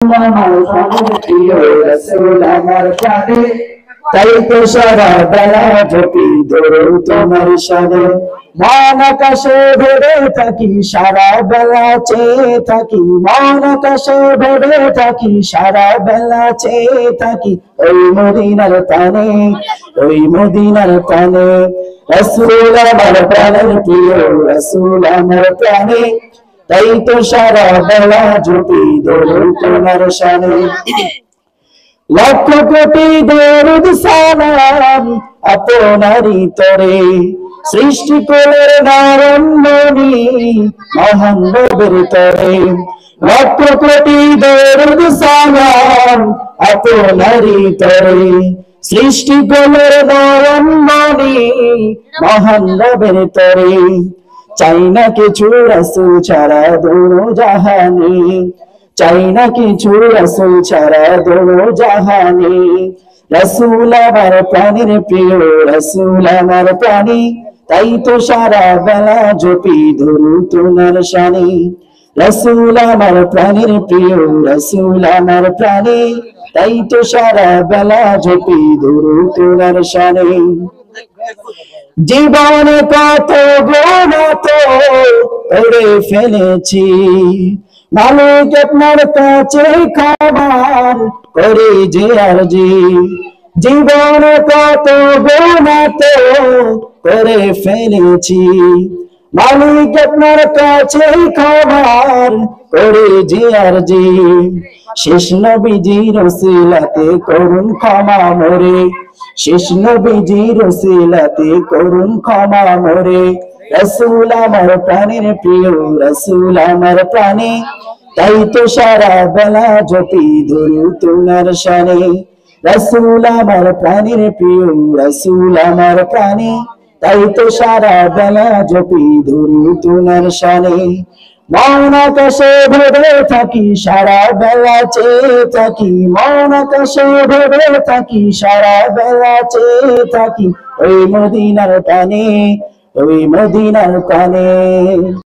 আমার প্রাণের প্রিয় রাসূল আমার প্রাণে, তাই তো সারা বেলা জপি দরুদ তোমার শানে। মন আকাশে ভরে থাকি সারা বেলা চেয়ে থাকি, মন আকাশে ভরে থাকি সারা বেলা চেয়ে থাকি ওই মদিনার প্রাণে, ওই মদিনার প্রাণে। রাসূল আমার প্রাণের প্রিয় রাসূল আমার প্রাণে, তাই তো সারা বেলা জপি দরুদ তোমার শানে। লক্ষ কোটি দরুদ সালাম আপনারই তরে, সৃষ্টি কোলের নারম্বরী মহান নবীর তরে। লক্ষ কোটি দরুদ সালাম আপনারই তরে, সৃষ্টি কোলের নারম্বরী মহান নবীর তরে। চাই না কিছু রাসূল ছাড়া দোনো জাহানে, চাই না কিছু রাসূল ছাড়া দোনো জাহানে। রাসূল আমার প্রাণের প্রিয় রাসূল আমার প্রাণী, তাই তো সারা বেলা জপি দরুদ তোমার শানে। রাসূল আমার প্রাণের প্রিয় রাসূল আমার প্রাণী, তাই তো সারা বেলা জপি দরুদ তোমার শানে। জীবনে কত গুনাহ তো করে ফেলেছি, মালিক আপনার কাছে ক্ষমা করে যে আরজি। জীবনে কত গুনাহ তো করে ফেলেছি, মালিক আপনার কাছে ক্ষমা করে যে আরজি। শেষ নবীজির ওসিলাতে করুন ক্ষমা মোরে, শেষ নবীজির ওসিলাতে করুন ক্ষমা মোরে। রাসূল আমার প্রাণের প্রিয় রাসূল আমার প্রাণে, তাই তো সারা বেলা জপি দরুদ তোমার শানে। রাসূল আমার প্রাণের প্রিয় রাসূল আমার প্রাণে, তাই তো সারা বেলা জপি দরুদ তোমার শানে। মন আকাশে ভরে থাকি সারা বেলা চেয়ে থাকি, মন আকাশে ভরে থাকি সারা বেলা চেয়ে থাকি ওই মদিনার প্রাণে, ওই মদিনার প্রাণে।